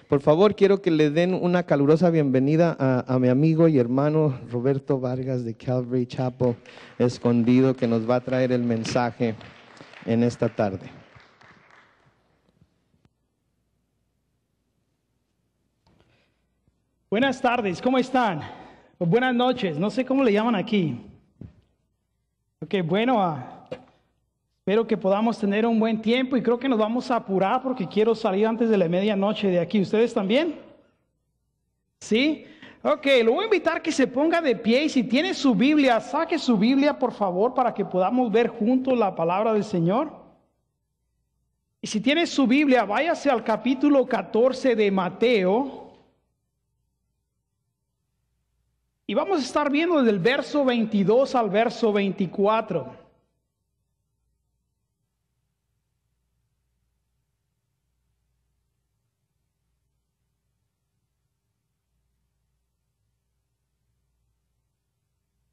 Por favor, quiero que le den una calurosa bienvenida a mi amigo y hermano Roberto Vargas de Calvary Chapel Escondido, que nos va a traer el mensaje en esta tarde. Buenas tardes, ¿cómo están? O buenas noches, no sé cómo le llaman aquí. Ok, bueno, espero que podamos tener un buen tiempo y creo que nos vamos a apurar porque quiero salir antes de la medianoche de aquí. ¿Ustedes también? ¿Sí? Ok, lo voy a invitar que se ponga de pie y si tiene su Biblia, saque su Biblia por favor para que podamos ver juntos la palabra del Señor. Y si tiene su Biblia, váyase al capítulo 14 de Mateo. Y vamos a estar viendo desde el verso 22 al verso 24.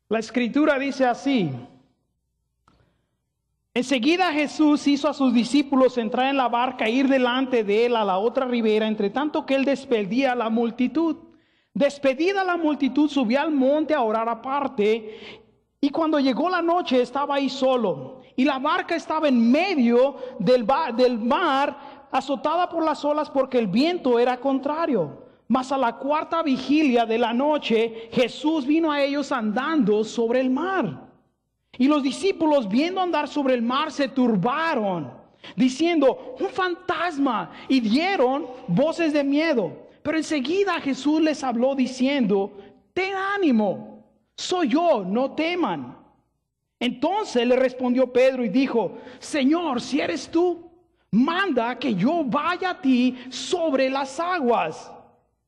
La escritura dice así: enseguida Jesús hizo a sus discípulos entrar en la barca e ir delante de él a la otra ribera, entre tanto que él despedía a la multitud. Despedida la multitud, subió al monte a orar aparte, y cuando llegó la noche estaba ahí solo, y la barca estaba en medio del mar, azotada por las olas porque el viento era contrario. Mas a la cuarta vigilia de la noche, Jesús vino a ellos andando sobre el mar. Y los discípulos, viendo andar sobre el mar, se turbaron, diciendo: un fantasma, y dieron voces de miedo. Pero enseguida Jesús les habló diciendo: ten ánimo, soy yo, no teman. Entonces le respondió Pedro y dijo: Señor, si eres tú, manda que yo vaya a ti sobre las aguas.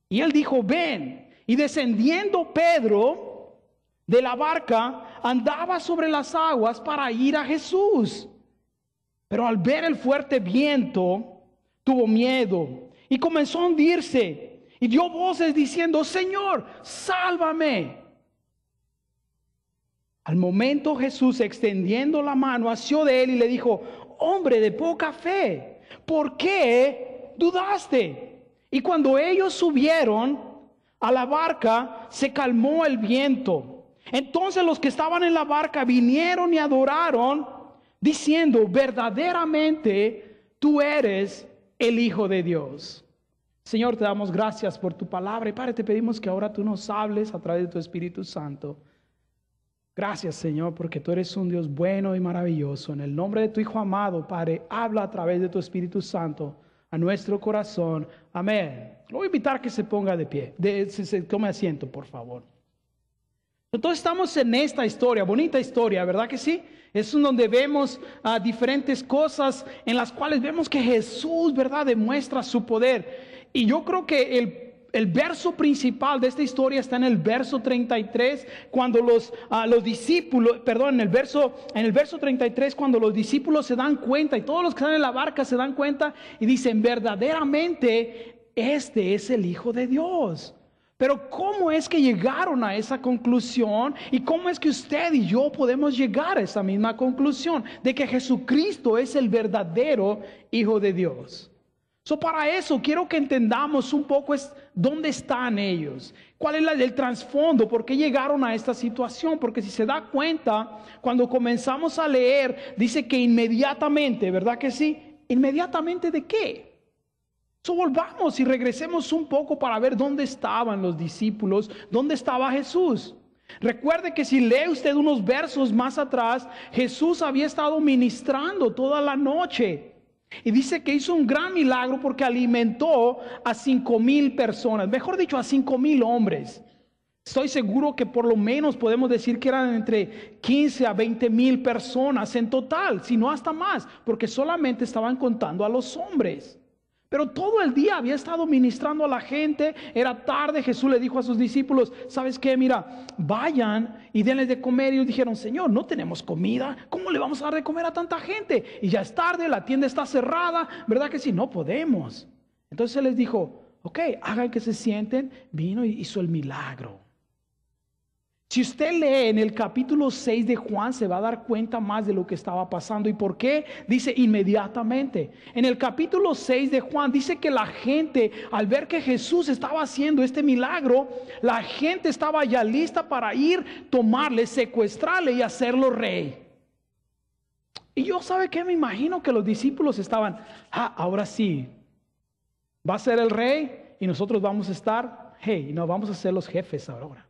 Y él dijo: ven. Y descendiendo Pedro de la barca, andaba sobre las aguas para ir a Jesús. Pero al ver el fuerte viento, tuvo miedo y comenzó a hundirse, y dio voces diciendo: Señor, sálvame. Al momento Jesús, extendiendo la mano, asió de él y le dijo: hombre de poca fe, ¿por qué dudaste? Y cuando ellos subieron a la barca, se calmó el viento. Entonces los que estaban en la barca vinieron y adoraron, diciendo: verdaderamente tú eres el Hijo de Dios. Señor, te damos gracias por tu palabra y Padre, te pedimos que ahora tú nos hables a través de tu Espíritu Santo. Gracias, Señor, porque tú eres un Dios bueno y maravilloso. En el nombre de tu Hijo amado, Padre, habla a través de tu Espíritu Santo a nuestro corazón. Amén. Lo voy a invitar a que se ponga de pie, se tome asiento, por favor. Entonces estamos en esta historia, bonita historia, ¿verdad que sí? Es donde vemos diferentes cosas en las cuales vemos que Jesús, ¿verdad?, demuestra su poder. Y yo creo que el verso principal de esta historia está en el verso 33, cuando los discípulos, perdón, en el verso 33, cuando los discípulos se dan cuenta y todos los que están en la barca se dan cuenta y dicen: verdaderamente este es el Hijo de Dios. Pero ¿cómo es que llegaron a esa conclusión? ¿Y cómo es que usted y yo podemos llegar a esa misma conclusión de que Jesucristo es el verdadero Hijo de Dios? Para eso quiero que entendamos un poco dónde están ellos, cuál es el trasfondo, por qué llegaron a esta situación. Porque si se da cuenta, cuando comenzamos a leer, dice que inmediatamente, ¿verdad que sí? ¿Inmediatamente de qué? Volvamos y regresemos un poco para ver dónde estaban los discípulos, dónde estaba Jesús. Recuerde que si lee usted unos versos más atrás, Jesús había estado ministrando toda la noche. Y dice que hizo un gran milagro porque alimentó a 5,000 personas, mejor dicho, a 5,000 hombres. Estoy seguro que por lo menos podemos decir que eran entre 15 a 20,000 personas en total, si no hasta más, porque solamente estaban contando a los hombres. Pero todo el día había estado ministrando a la gente. Era tarde, Jesús le dijo a sus discípulos: ¿sabes qué? Mira, vayan y denles de comer. Y ellos dijeron: Señor, no tenemos comida, ¿cómo le vamos a dar de comer a tanta gente? Y ya es tarde, la tienda está cerrada, ¿verdad que sí? No podemos. Entonces Él les dijo: ok, hagan que se sienten. Vino y hizo el milagro. Si usted lee en el capítulo 6 de Juan, se va a dar cuenta más de lo que estaba pasando. ¿Y por qué? Dice inmediatamente. En el capítulo 6 de Juan dice que la gente, al ver que Jesús estaba haciendo este milagro, la gente estaba ya lista para ir, tomarle, secuestrarle y hacerlo rey. Y yo, ¿sabe qué? Me imagino que los discípulos estaban, ahora sí, va a ser el rey y nosotros vamos a estar, no vamos a ser los jefes ahora.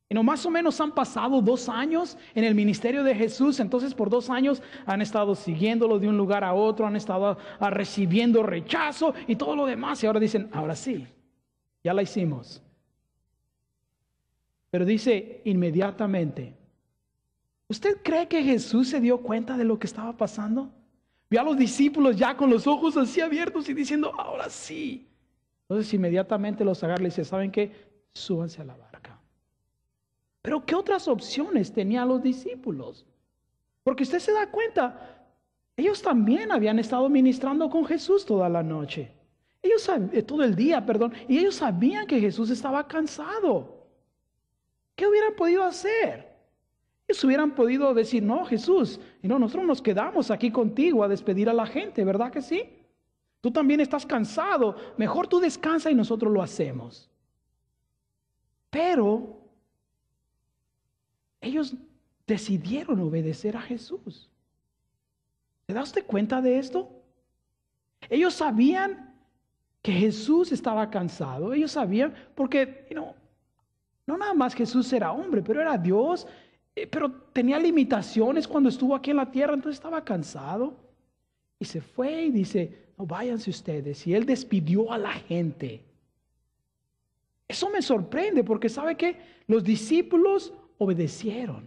Y no, más o menos han pasado 2 años en el ministerio de Jesús. Entonces por 2 años han estado siguiéndolo de un lugar a otro, han estado recibiendo rechazo y todo lo demás. Y ahora dicen, ahora sí, ya la hicimos. Pero dice inmediatamente. ¿Usted cree que Jesús se dio cuenta de lo que estaba pasando? Vio a los discípulos ya con los ojos así abiertos y diciendo, ahora sí. Entonces inmediatamente los agarra y dice, ¿saben qué? Súbanse a la barca. Pero ¿qué otras opciones tenían los discípulos? Porque usted se da cuenta, ellos también habían estado ministrando con Jesús toda la noche. Todo el día, perdón. Y ellos sabían que Jesús estaba cansado. ¿Qué hubieran podido hacer? Ellos hubieran podido decir, no, Jesús, nosotros nos quedamos aquí contigo a despedir a la gente, ¿verdad que sí? Tú también estás cansado. Mejor tú descansa y nosotros lo hacemos. Pero ellos decidieron obedecer a Jesús. ¿Se da usted cuenta de esto? Ellos sabían que Jesús estaba cansado. Ellos sabían, porque no nada más Jesús era hombre, pero era Dios, pero tenía limitaciones cuando estuvo aquí en la tierra, entonces estaba cansado. Y se fue y dice, no, váyanse ustedes. Y él despidió a la gente. Eso me sorprende porque ¿sabe qué? Los discípulos obedecieron,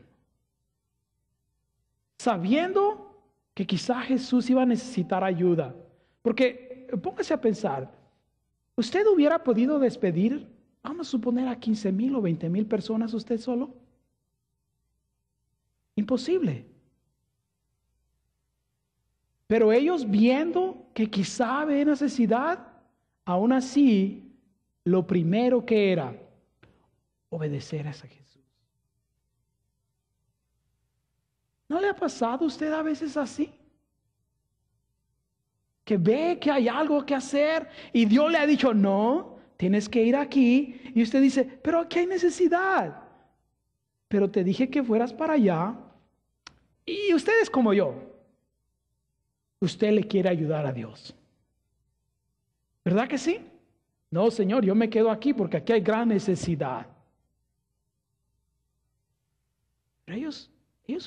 sabiendo que quizá Jesús iba a necesitar ayuda. Porque póngase a pensar, ¿usted hubiera podido despedir, vamos a suponer, a 15,000 o 20,000 personas usted solo? Imposible. Pero ellos, viendo que quizá había necesidad, aún así, lo primero que era obedecer a esa Jesús. ¿No le ha pasado a usted a veces así? Que ve que hay algo que hacer y Dios le ha dicho, no, tienes que ir aquí. Y usted dice, pero aquí hay necesidad. Pero te dije que fueras para allá. Y usted es como yo. Usted le quiere ayudar a Dios. ¿Verdad que sí? No, Señor, yo me quedo aquí porque aquí hay gran necesidad. Pero ellos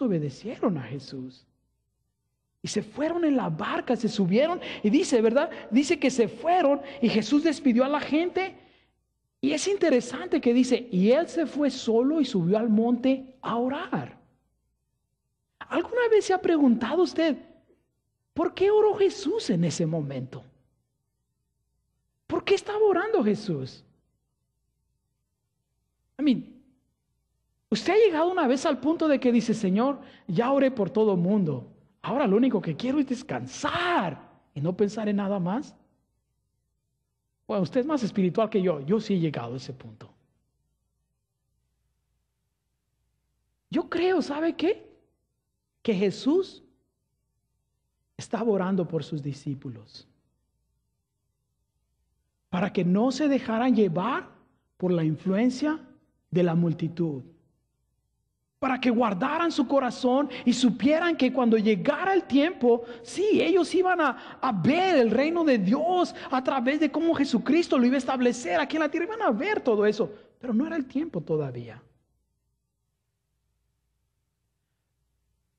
obedecieron a Jesús. Y se fueron en la barca, se subieron. Y dice, ¿verdad? Dice que se fueron y Jesús despidió a la gente. Y es interesante que dice, y él se fue solo y subió al monte a orar. ¿Alguna vez se ha preguntado usted, por qué oró Jesús en ese momento? ¿Por qué estaba orando Jesús? Usted ha llegado una vez al punto de que dice, Señor, ya oré por todo el mundo. Ahora lo único que quiero es descansar y no pensar en nada más. Bueno, usted es más espiritual que yo. Yo sí he llegado a ese punto. Yo creo, ¿sabe qué? Que Jesús estaba orando por sus discípulos, para que no se dejaran llevar por la influencia de la multitud, para que guardaran su corazón y supieran que cuando llegara el tiempo, sí, ellos iban a ver el reino de Dios a través de cómo Jesucristo lo iba a establecer aquí en la tierra. Iban a ver todo eso, pero no era el tiempo todavía.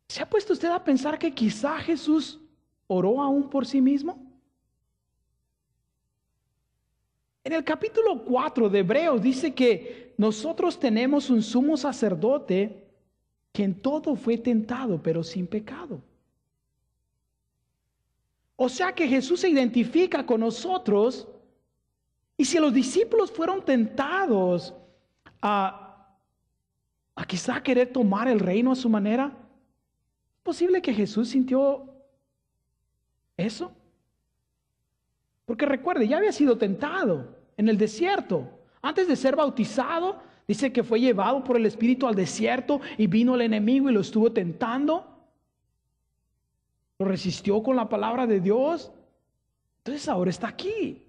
¿Se ha puesto usted a pensar que quizá Jesús oró aún por sí mismo? En el capítulo 4 de Hebreos dice que nosotros tenemos un sumo sacerdote que en todo fue tentado, pero sin pecado. O sea que Jesús se identifica con nosotros. Y si los discípulos fueron tentados a quizá querer tomar el reino a su manera, ¿es posible que Jesús sintió eso? Porque recuerde, ya había sido tentado en el desierto. Antes de ser bautizado, Dice que fue llevado por el Espíritu al desierto y vino el enemigo y lo estuvo tentando. Lo resistió con la palabra de Dios. Entonces ahora está aquí.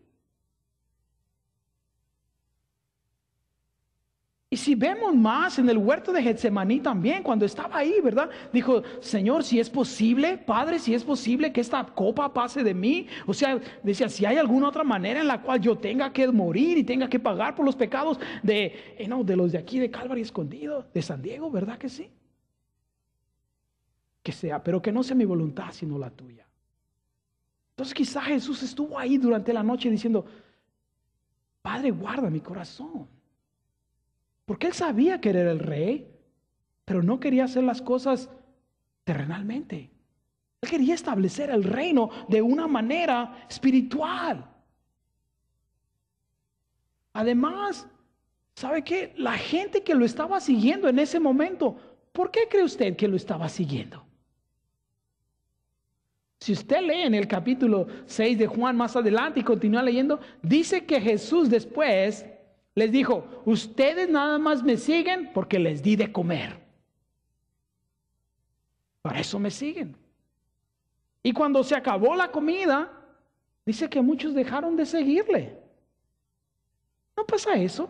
Y si vemos más en el huerto de Getsemaní también, cuando estaba ahí, ¿verdad? Dijo, Señor, si es posible, Padre, si es posible que esta copa pase de mí. O sea, decía, si hay alguna otra manera en la cual yo tenga que morir y tenga que pagar por los pecados de los de aquí de Calvary Escondido, de San Diego, ¿verdad que sí? Que sea, pero que no sea mi voluntad, sino la tuya. Entonces quizá Jesús estuvo ahí durante la noche diciendo, Padre, guarda mi corazón. Porque él sabía que era el rey, pero no quería hacer las cosas terrenalmente. Él quería establecer el reino de una manera espiritual. Además, ¿sabe qué? La gente que lo estaba siguiendo en ese momento, ¿por qué cree usted que lo estaba siguiendo? Si usted lee en el capítulo 6 de Juan más adelante y continúa leyendo, dice que Jesús después les dijo, ustedes nada más me siguen porque les di de comer. Por eso me siguen. Y cuando se acabó la comida, dice que muchos dejaron de seguirle. ¿No pasa eso?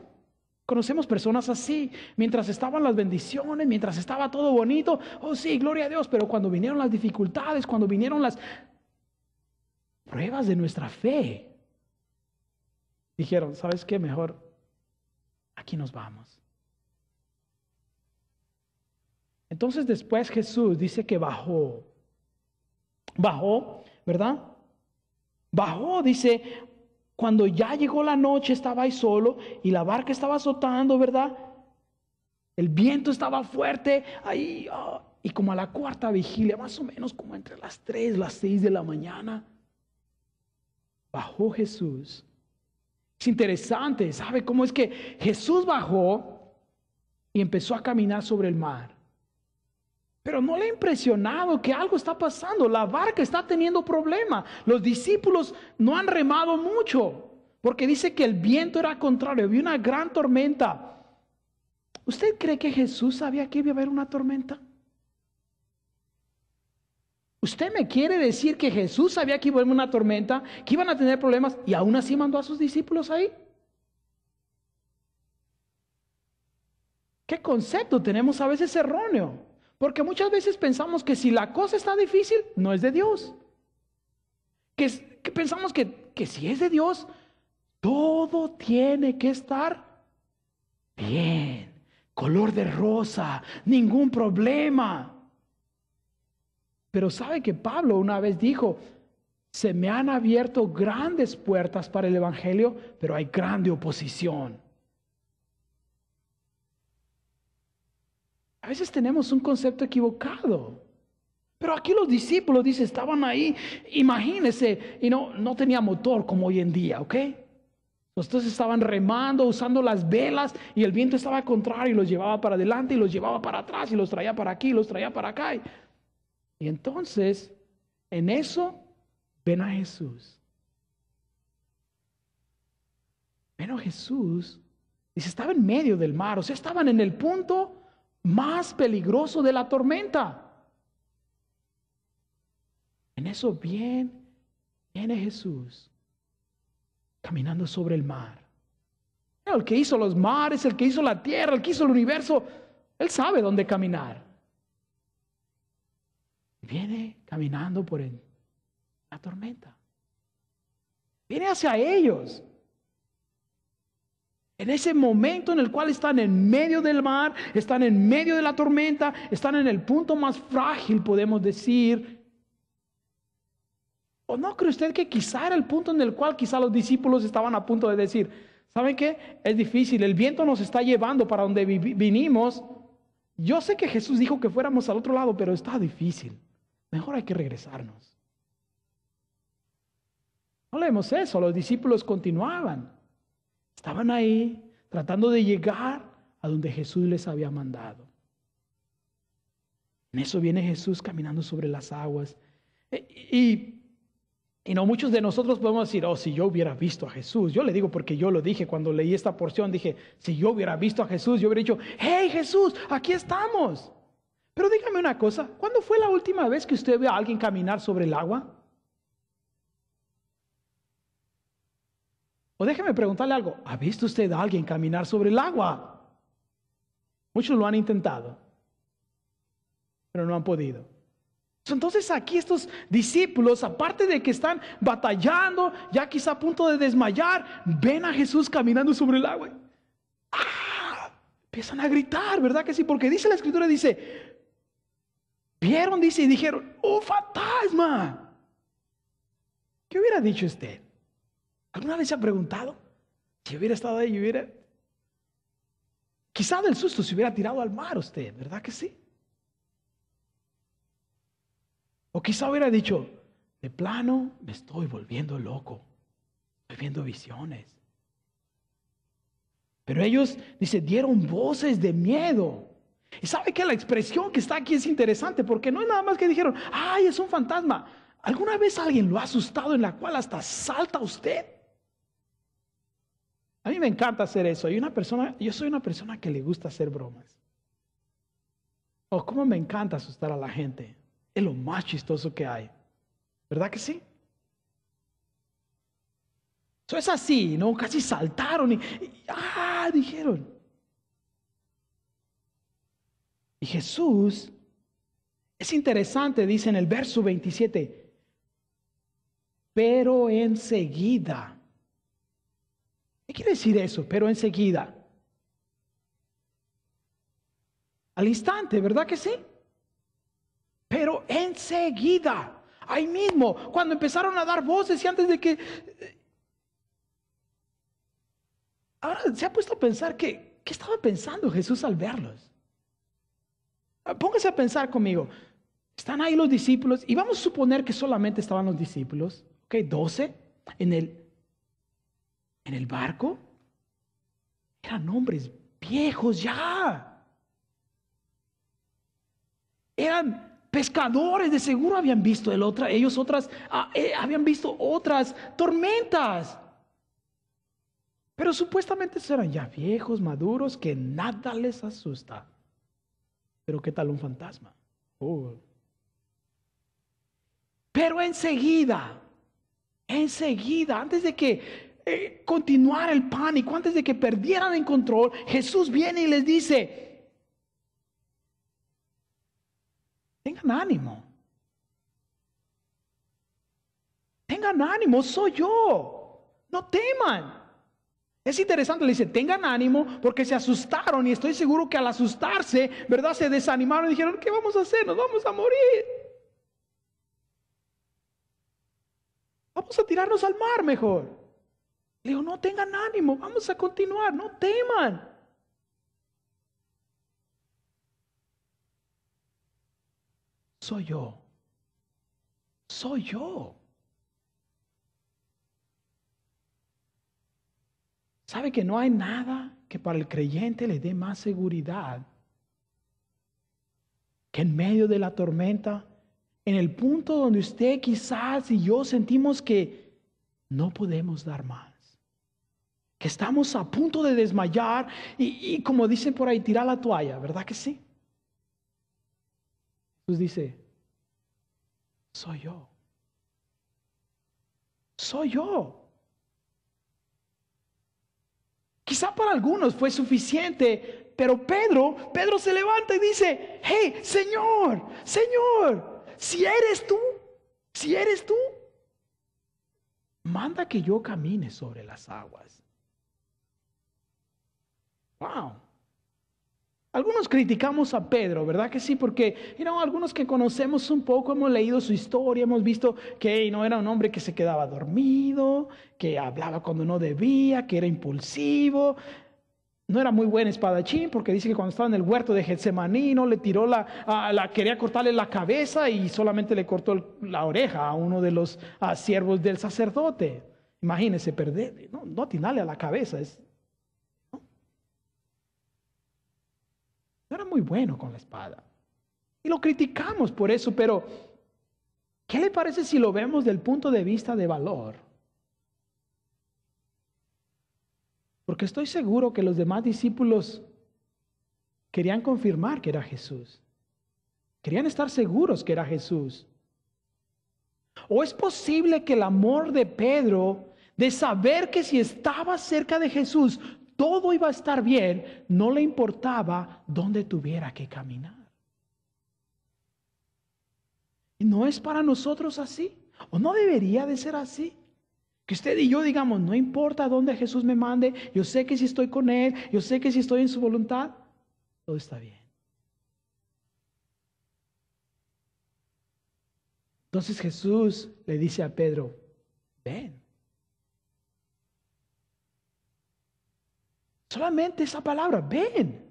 Conocemos personas así, mientras estaban las bendiciones, mientras estaba todo bonito, oh sí, gloria a Dios, pero cuando vinieron las dificultades, cuando vinieron las pruebas de nuestra fe, dijeron, ¿sabes qué? Mejor aquí nos vamos. Entonces después Jesús dice que bajó, ¿verdad? Bajó, dice, cuando ya llegó la noche estaba ahí solo y la barca estaba azotando, ¿verdad? El viento estaba fuerte ahí, y como a la cuarta vigilia, más o menos como entre las 3, las 6 de la mañana, bajó Jesús. Es interesante, ¿sabe cómo es que Jesús bajó y empezó a caminar sobre el mar? Pero no le ha impresionado que algo está pasando. La barca está teniendo problemas. Los discípulos no han remado mucho, porque dice que el viento era contrario, había una gran tormenta. ¿Usted cree que Jesús sabía que iba a haber una tormenta? ¿Usted me quiere decir que Jesús sabía que iba a haber una tormenta, que iban a tener problemas y aún así mandó a sus discípulos ahí? ¿Qué concepto tenemos a veces erróneo? Porque muchas veces pensamos que si la cosa está difícil, no es de Dios. Que pensamos que si es de Dios, todo tiene que estar bien, color de rosa, ningún problema. Pero sabe que Pablo una vez dijo, se me han abierto grandes puertas para el evangelio, pero hay grande oposición. A veces tenemos un concepto equivocado. Pero aquí los discípulos, dice, estaban ahí, imagínense, y no tenía motor como hoy en día, ¿ok? Entonces estaban remando, usando las velas, y el viento estaba contrario y los llevaba para adelante y los llevaba para atrás y los traía para aquí y los traía para acá. Y entonces, en eso, ven a Jesús. Ven a Jesús, dice, estaba en medio del mar, o sea, estaban en el punto más peligroso de la tormenta. En eso viene Jesús caminando sobre el mar. El que hizo los mares, el que hizo la tierra, el que hizo el universo, él sabe dónde caminar. Viene caminando por la tormenta. Viene hacia ellos. En ese momento en el cual están en medio del mar, están en medio de la tormenta, están en el punto más frágil, podemos decir. ¿O no cree usted que quizá era el punto en el cual quizá los discípulos estaban a punto de decir, ¿saben qué? Es difícil, el viento nos está llevando para donde vinimos. Yo sé que Jesús dijo que fuéramos al otro lado, pero está difícil. Mejor hay que regresarnos. No leemos eso, los discípulos continuaban. Estaban ahí tratando de llegar a donde Jesús les había mandado. En eso viene Jesús caminando sobre las aguas. Y Y no, muchos de nosotros podemos decir, oh, si yo hubiera visto a Jesús. Yo le digo porque yo lo dije cuando leí esta porción, dije, si yo hubiera visto a Jesús, yo hubiera dicho, hey Jesús, aquí estamos. Pero dígame una cosa, ¿cuándo fue la última vez que usted vio a alguien caminar sobre el agua? O déjeme preguntarle algo, ¿ha visto usted a alguien caminar sobre el agua? Muchos lo han intentado, pero no han podido. Entonces aquí estos discípulos, aparte de que están batallando, ya quizá a punto de desmayar, ven a Jesús caminando sobre el agua. ¡Ah! Empiezan a gritar, ¿verdad que sí? Porque dice la Escritura, dice, vieron, dice, y dijeron, ¡un fantasma! ¿Qué hubiera dicho usted? ¿Alguna vez se ha preguntado? Si hubiera estado ahí, quizá del susto se hubiera tirado al mar usted, ¿verdad que sí? O quizá hubiera dicho, de plano me estoy volviendo loco, estoy viendo visiones. Pero ellos, dice, dieron voces de miedo. Y sabe que la expresión que está aquí es interesante, porque no es nada más que dijeron, ay, es un fantasma. ¿Alguna vez alguien lo ha asustado en la cual hasta salta usted? A mí me encanta hacer eso. Yo soy una persona que le gusta hacer bromas. Oh, cómo me encanta asustar a la gente. Es lo más chistoso que hay. ¿Verdad que sí? Eso es así, ¿no? Casi saltaron y dijeron. Y Jesús, es interesante, dice en el verso 27, pero enseguida. ¿Qué quiere decir eso? Pero enseguida. Al instante, ¿verdad que sí? Pero enseguida, ahí mismo, cuando empezaron a dar voces y antes de que... Ahora se ha puesto a pensar ¿qué estaba pensando Jesús al verlos? Póngase a pensar conmigo. Están ahí los discípulos y vamos a suponer que solamente estaban los discípulos, ¿ok? 12 en el barco. Eran hombres viejos ya. Eran pescadores, de seguro habían visto habían visto otras tormentas. Pero supuestamente eran ya viejos, maduros, que nada les asusta. Pero ¿qué tal un fantasma? Pero enseguida, antes de que continuara el pánico, antes de que perdieran el control, Jesús viene y les dice, tengan ánimo. Tengan ánimo, soy yo. No teman. Es interesante, le dice, tengan ánimo porque se asustaron y estoy seguro que al asustarse, ¿verdad? Se desanimaron y dijeron, ¿qué vamos a hacer? Nos vamos a morir. Vamos a tirarnos al mar mejor. Le digo, no tengan ánimo, vamos a continuar, no teman. Soy yo. Soy yo. ¿Sabe que no hay nada que para el creyente le dé más seguridad que en medio de la tormenta, en el punto donde usted quizás y yo sentimos que no podemos dar más? Que estamos a punto de desmayar y como dicen por ahí, tirar la toalla, ¿verdad que sí? Jesús dice, soy yo. Soy yo. Quizá para algunos fue suficiente, pero Pedro se levanta y dice, hey, Señor, si eres tú, manda que yo camine sobre las aguas. Wow. Algunos criticamos a Pedro, ¿verdad que sí? Porque algunos que conocemos un poco, hemos leído su historia, hemos visto que no era un hombre que se quedaba dormido, que hablaba cuando no debía, que era impulsivo. No era muy buen espadachín porque dice que cuando estaba en el huerto de Getsemaní, no le tiró quería cortarle la cabeza y solamente le cortó la oreja a uno de los siervos del sacerdote. Imagínense perder, no atinarle a la cabeza, no era muy bueno con la espada. Y lo criticamos por eso, pero ¿Qué le parece si lo vemos del punto de vista de valor? Porque estoy seguro que los demás discípulos querían confirmar que era Jesús. Querían estar seguros que era Jesús. ¿O es posible que el amor de Pedro, de saber que si estaba cerca de Jesús, todo iba a estar bien, no le importaba dónde tuviera que caminar? ¿Y no es para nosotros así? ¿O no debería de ser así? Que usted y yo digamos, no importa dónde Jesús me mande, yo sé que si estoy con Él, yo sé que si estoy en su voluntad, todo está bien. Entonces Jesús le dice a Pedro, ven. Solamente esa palabra, ven.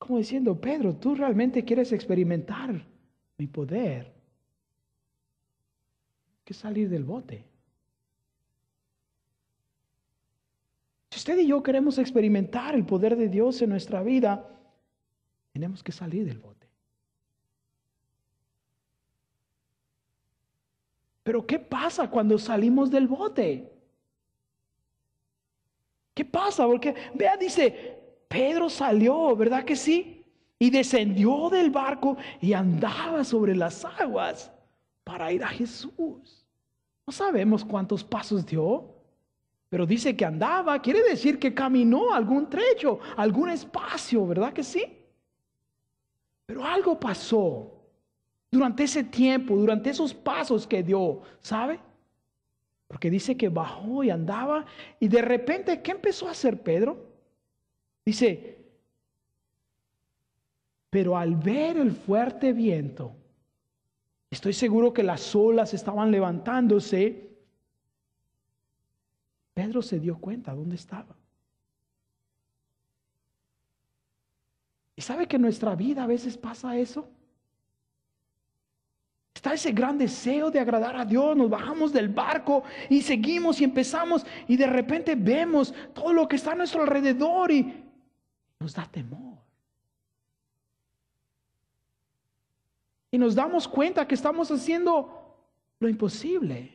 Como diciendo, Pedro, tú realmente quieres experimentar mi poder. Hay que salir del bote. Si usted y yo queremos experimentar el poder de Dios en nuestra vida, tenemos que salir del bote. Pero ¿qué pasa cuando salimos del bote? ¿Qué pasa? Porque, vea, dice, Pedro salió, ¿verdad que sí? Y descendió del barco y andaba sobre las aguas para ir a Jesús. No sabemos cuántos pasos dio, pero dice que andaba, quiere decir que caminó algún trecho, algún espacio, ¿verdad que sí? Pero algo pasó durante ese tiempo, durante esos pasos que dio, ¿sabe? Porque dice que bajó y andaba y de repente, ¿qué empezó a hacer Pedro? Dice, pero al ver el fuerte viento, estoy seguro que las olas estaban levantándose, Pedro se dio cuenta dónde estaba. ¿Y sabe que en nuestra vida a veces pasa eso? Está ese gran deseo de agradar a Dios, nos bajamos del barco y seguimos y empezamos y de repente vemos todo lo que está a nuestro alrededor y nos da temor. Y nos damos cuenta que estamos haciendo lo imposible.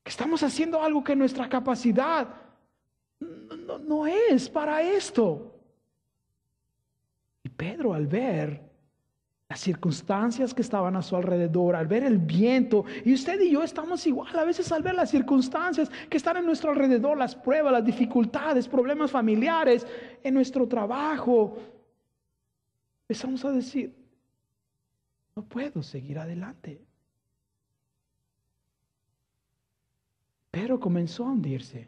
Que estamos haciendo algo que nuestra capacidad no es para esto. Y Pedro, al ver las circunstancias que estaban a su alrededor, al ver el viento, y usted y yo estamos igual a veces al ver las circunstancias que están en nuestro alrededor, las pruebas, las dificultades, problemas familiares, en nuestro trabajo, empezamos a decir, no puedo seguir adelante. Pero comenzó a hundirse.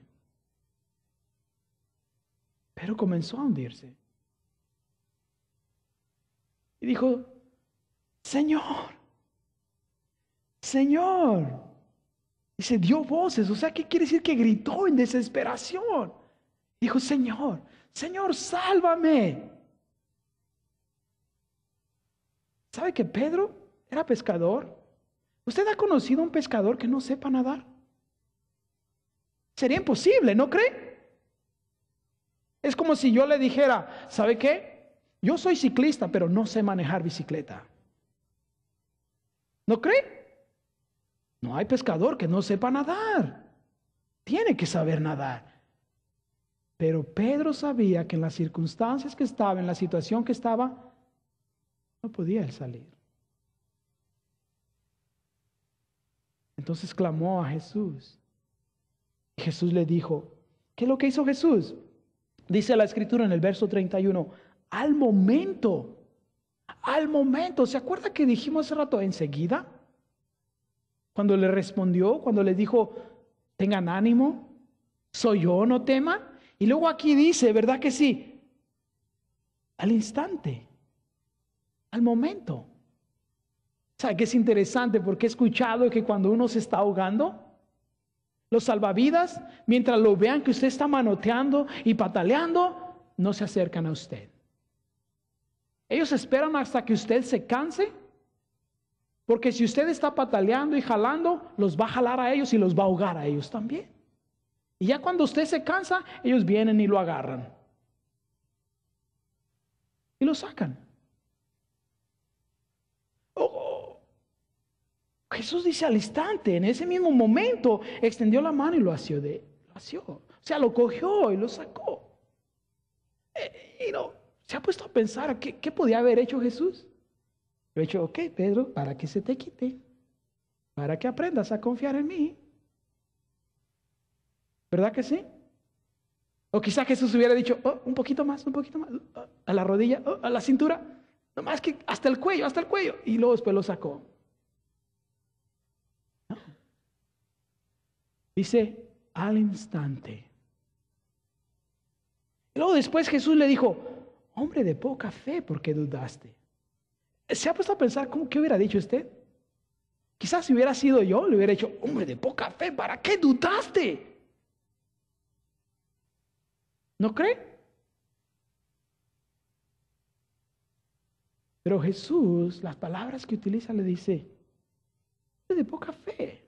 Y dijo, Señor. Dice, dio voces. O sea, ¿qué quiere decir? Que gritó en desesperación. Dijo, Señor, sálvame. ¿Sabe que Pedro era pescador? ¿Usted ha conocido a un pescador que no sepa nadar? Sería imposible, ¿no cree? Es como si yo le dijera, ¿sabe qué? Yo soy ciclista, pero no sé manejar bicicleta. ¿No cree? No hay pescador que no sepa nadar. Tiene que saber nadar. Pero Pedro sabía que en las circunstancias que estaba, en la situación que estaba, no podía él salir. Entonces clamó a Jesús. Y Jesús le dijo, ¿qué es lo que hizo Jesús? Dice la Escritura en el verso 31, al momento, ¿se acuerda que dijimos hace rato? Enseguida, cuando le respondió, cuando le dijo, tengan ánimo, soy yo, no teman. Y luego aquí dice, ¿verdad que sí? Al instante, al momento. ¿Sabe qué es interesante? Porque he escuchado que cuando uno se está ahogando, los salvavidas, mientras lo vean que usted está manoteando y pataleando, no se acercan a usted. Ellos esperan hasta que usted se canse, porque si usted está pataleando y jalando, los va a jalar a ellos y los va a ahogar a ellos también. Y ya cuando usted se cansa, ellos vienen y lo agarran. y lo sacan. Jesús dice al instante, en ese mismo momento, extendió la mano y lo asió. O sea, lo cogió y lo sacó. Y no, ¿se ha puesto a pensar qué podía haber hecho Jesús? Lo he hecho, ok, Pedro, para que se te quite, para que aprendas a confiar en mí. ¿Verdad que sí? O quizá Jesús hubiera dicho, un poquito más, a la rodilla, a la cintura, nomás que hasta el cuello, y luego después lo sacó. No. Dice, al instante. Y luego después Jesús le dijo, hombre de poca fe, ¿por qué dudaste? ¿Se ha puesto a pensar qué hubiera dicho usted? Quizás si hubiera sido yo, le hubiera dicho, hombre de poca fe, ¿para qué dudaste? ¿No cree? Pero Jesús, las palabras que utiliza, le dice, hombre de poca fe.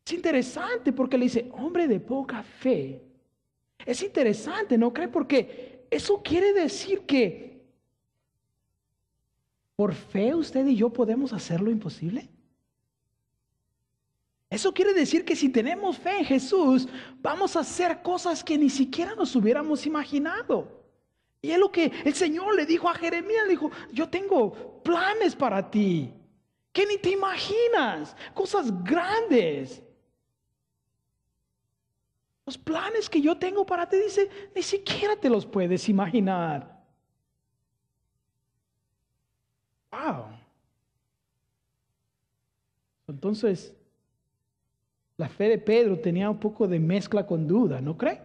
Es interesante porque le dice, hombre de poca fe. Es interesante, ¿no cree? Porque eso quiere decir que por fe usted y yo podemos hacer lo imposible. Eso quiere decir que si tenemos fe en Jesús, vamos a hacer cosas que ni siquiera nos hubiéramos imaginado. Y es lo que el Señor le dijo a Jeremías, le dijo, yo tengo planes para ti, que ni te imaginas, cosas grandes. Los planes que yo tengo para ti, dice, ni siquiera te los puedes imaginar. Wow. Entonces, la fe de Pedro tenía un poco de mezcla con duda, ¿no cree?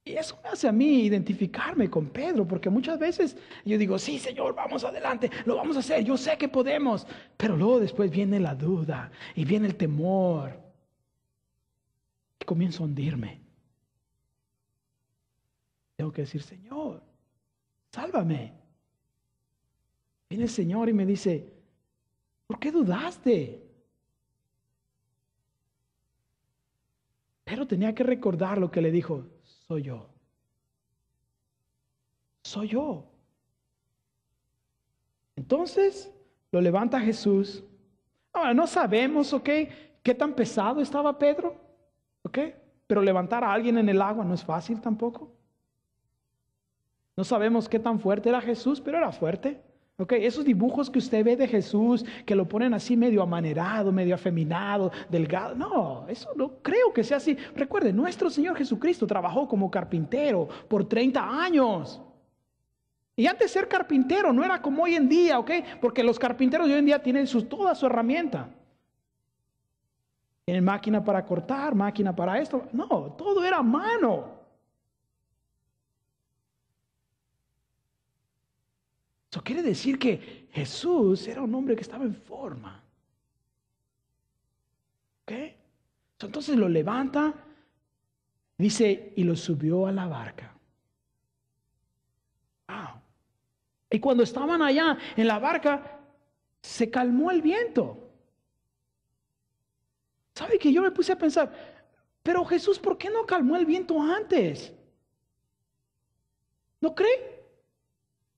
Y eso me hace a mí identificarme con Pedro, porque muchas veces yo digo, sí, Señor, vamos adelante, lo vamos a hacer, yo sé que podemos. Pero luego después viene la duda y viene el temor. Y comienzo a hundirme. Tengo que decir, Señor, sálvame. Viene el Señor y me dice, ¿por qué dudaste? Pero tenía que recordar lo que le dijo, soy yo. Soy yo. Entonces lo levanta Jesús. Ahora no sabemos, qué tan pesado estaba Pedro, pero levantar a alguien en el agua no es fácil tampoco. No sabemos qué tan fuerte era Jesús, pero era fuerte. Esos dibujos que usted ve de Jesús, que lo ponen así medio amanerado, medio afeminado, delgado, no, eso no creo que sea así. Recuerde, nuestro Señor Jesucristo trabajó como carpintero por 30 años. Y antes de ser carpintero no era como hoy en día, porque los carpinteros de hoy en día tienen toda su herramienta. Tienen máquina para cortar, máquina para esto. No, todo era a mano. Eso quiere decir que Jesús era un hombre que estaba en forma. Entonces lo levanta, dice, y lo subió a la barca. Wow. Y cuando estaban allá en la barca, se calmó el viento. ¿Sabe que yo me puse a pensar, pero Jesús, ¿por qué no calmó el viento antes? ¿No cree?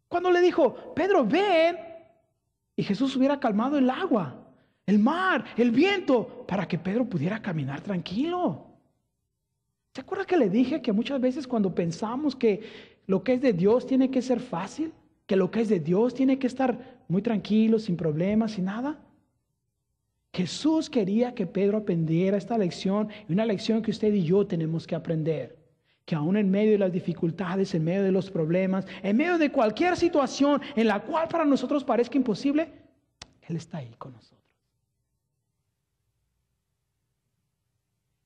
Cuando le dijo, Pedro, ven, y Jesús hubiera calmado el agua, el mar, el viento, para que Pedro pudiera caminar tranquilo. ¿Se acuerda que le dije que muchas veces cuando pensamos que lo que es de Dios tiene que ser fácil, que lo que es de Dios tiene que estar muy tranquilo, sin problemas, sin nada? Jesús quería que Pedro aprendiera esta lección, y una lección que usted y yo tenemos que aprender. Que aún en medio de las dificultades, en medio de los problemas, en medio de cualquier situación en la cual para nosotros parezca imposible, Él está ahí con nosotros.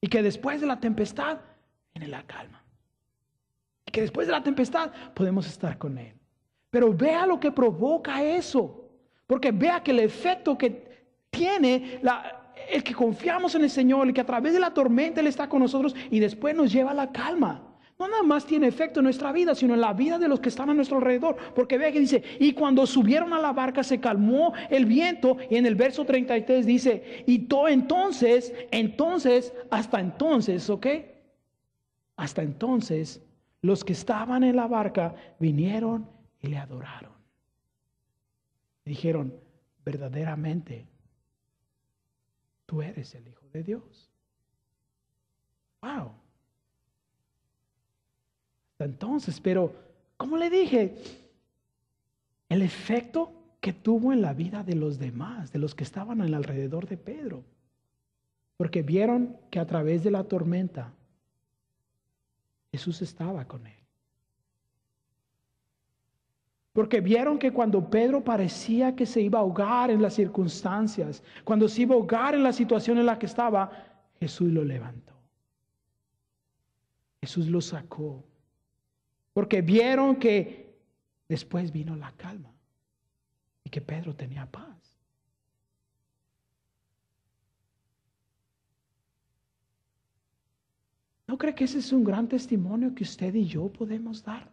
Y que después de la tempestad viene la calma. Y que después de la tempestad podemos estar con Él. Pero vea lo que provoca eso. Porque vea que el efecto que tiene el que confiamos en el Señor, el que a través de la tormenta Él está con nosotros y después nos lleva a la calma. No nada más tiene efecto en nuestra vida, sino en la vida de los que están a nuestro alrededor. Porque vea que dice, y cuando subieron a la barca se calmó el viento. Y en el verso 33 dice, y todo entonces, hasta entonces, hasta entonces, los que estaban en la barca vinieron y le adoraron. Dijeron, verdaderamente, tú eres el Hijo de Dios. Wow. Hasta entonces, pero como le dije, el efecto que tuvo en la vida de los demás, de los que estaban alrededor de Pedro, porque vieron que a través de la tormenta Jesús estaba con él. Porque vieron que cuando Pedro parecía que se iba a ahogar en las circunstancias, cuando se iba a ahogar en la situación en la que estaba, Jesús lo levantó. Jesús lo sacó. Porque vieron que después vino la calma y que Pedro tenía paz. ¿No cree que ese es un gran testimonio que usted y yo podemos dar?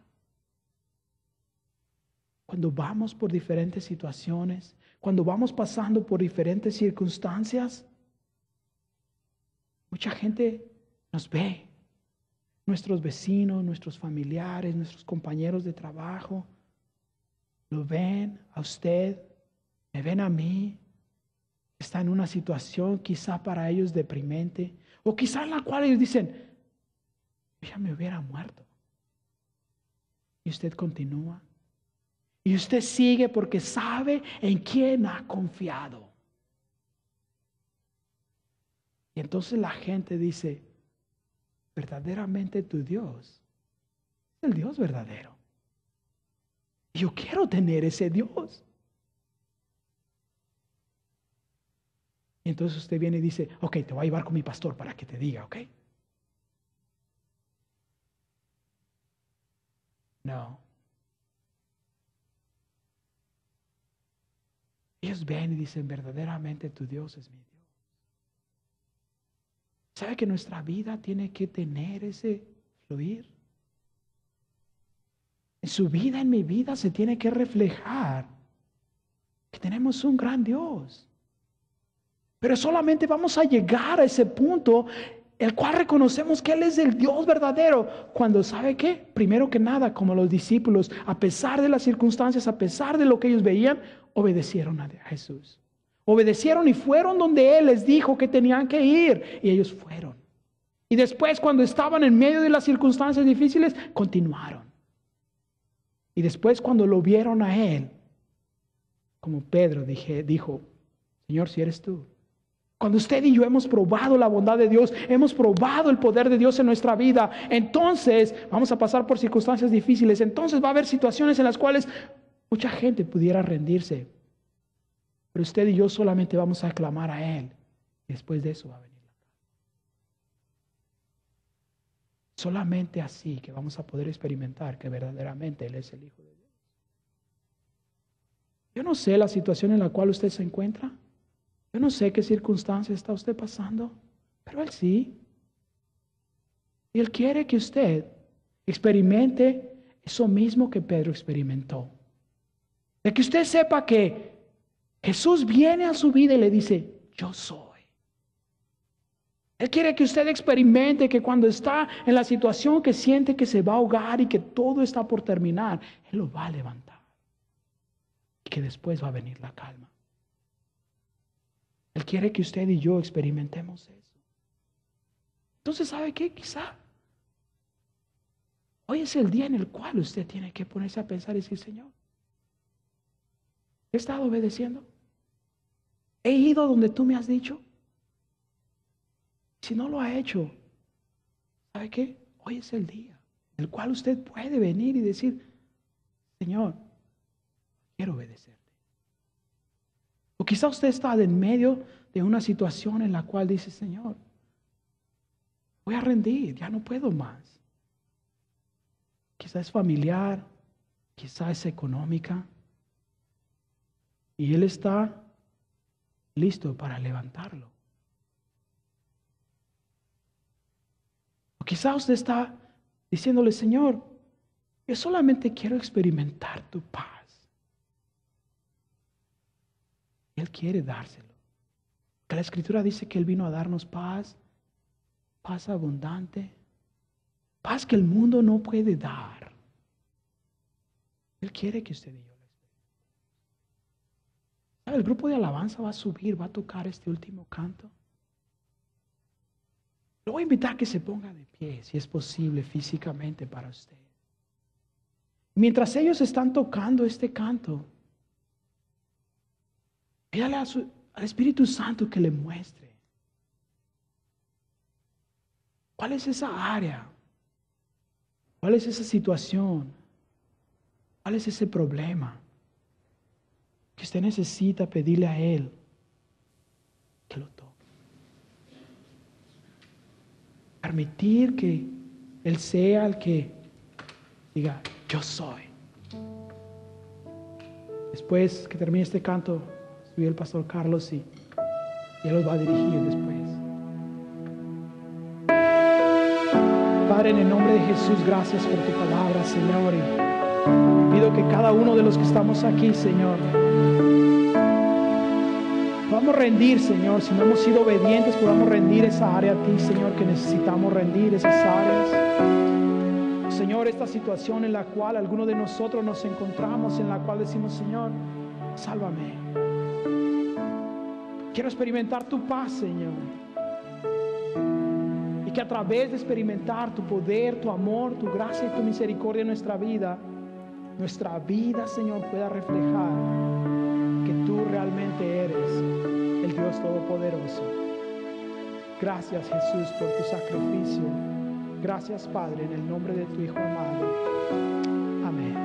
Cuando vamos por diferentes situaciones, cuando vamos pasando por diferentes circunstancias, mucha gente nos ve, nuestros vecinos, nuestros familiares, nuestros compañeros de trabajo, lo ven a usted, me ven a mí, está en una situación quizá para ellos deprimente, o quizá en la cual ellos dicen, yo ya me hubiera muerto. Y usted continúa. Y usted sigue porque sabe en quién ha confiado. Y entonces la gente dice, verdaderamente tu Dios es el Dios verdadero. Y yo quiero tener ese Dios. Y entonces usted viene y dice, ok, te voy a llevar con mi pastor para que te diga, ok. No. Ellos ven y dicen, verdaderamente tu Dios es mi Dios. ¿Sabe que nuestra vida tiene que tener ese fluir? En su vida, en mi vida, se tiene que reflejar que tenemos un gran Dios. Pero solamente vamos a llegar a ese punto, el cual reconocemos que Él es el Dios verdadero. Cuando, ¿sabe qué? Primero que nada, como los discípulos, a pesar de las circunstancias, a pesar de lo que ellos veían, obedecieron a Jesús. Obedecieron y fueron donde Él les dijo que tenían que ir. Y ellos fueron. Y después, cuando estaban en medio de las circunstancias difíciles, continuaron. Y después, cuando lo vieron a Él, como Pedro dijo, Señor, si eres tú. Cuando usted y yo hemos probado la bondad de Dios, hemos probado el poder de Dios en nuestra vida, entonces vamos a pasar por circunstancias difíciles. Entonces va a haber situaciones en las cuales mucha gente pudiera rendirse. Pero usted y yo solamente vamos a clamar a Él. Y después de eso va a venir la paz. Solamente así que vamos a poder experimentar que verdaderamente Él es el Hijo de Dios. Yo no sé la situación en la cual usted se encuentra. Yo no sé qué circunstancia está usted pasando, pero Él sí. Y Él quiere que usted experimente eso mismo que Pedro experimentó. De que usted sepa que Jesús viene a su vida y le dice, yo soy. Él quiere que usted experimente que cuando está en la situación que siente que se va a ahogar y que todo está por terminar, Él lo va a levantar. Y que después va a venir la calma. Él quiere que usted y yo experimentemos eso. Entonces, ¿sabe qué? Quizá hoy es el día en el cual usted tiene que ponerse a pensar y decir, Señor, ¿he estado obedeciendo? ¿He ido donde tú me has dicho? Si no lo ha hecho, ¿sabe qué? Hoy es el día en el cual usted puede venir y decir, Señor, quiero obedecerte. O quizá usted está en medio de una situación en la cual dice, Señor, voy a rendir, ya no puedo más. Quizá es familiar, quizá es económica. Y Él está listo para levantarlo. O quizá usted está diciéndole, Señor, yo solamente quiero experimentar tu paz. Él quiere dárselo. Que la Escritura dice que Él vino a darnos paz, paz abundante. Paz que el mundo no puede dar. Él quiere que usted y yo lo experimente. ¿Sabe? El grupo de alabanza va a subir, va a tocar este último canto. Lo voy a invitar a que se ponga de pie, si es posible, físicamente para usted. Mientras ellos están tocando este canto, pídale al Espíritu Santo que le muestre cuál es esa área, cuál es esa situación, cuál es ese problema que usted necesita pedirle a Él que lo toque. Permitir que Él sea el que diga, yo soy. Después que termine este canto, subí el pastor Carlos y Él los va a dirigir después. Padre, en el nombre de Jesús, gracias por tu palabra, Señor. Y pido que cada uno de los que estamos aquí, Señor, podamos rendir, Señor. Si no hemos sido obedientes, podamos rendir esa área a ti, Señor, que necesitamos rendir esas áreas. Señor, esta situación en la cual algunos de nosotros nos encontramos, en la cual decimos, Señor, sálvame. Quiero experimentar tu paz, Señor. Y que a través de experimentar tu poder, tu amor, tu gracia y tu misericordia en nuestra vida, Señor, pueda reflejar que tú realmente eres el Dios Todopoderoso. Gracias, Jesús, por tu sacrificio. Gracias, Padre, en el nombre de tu Hijo amado. Amén.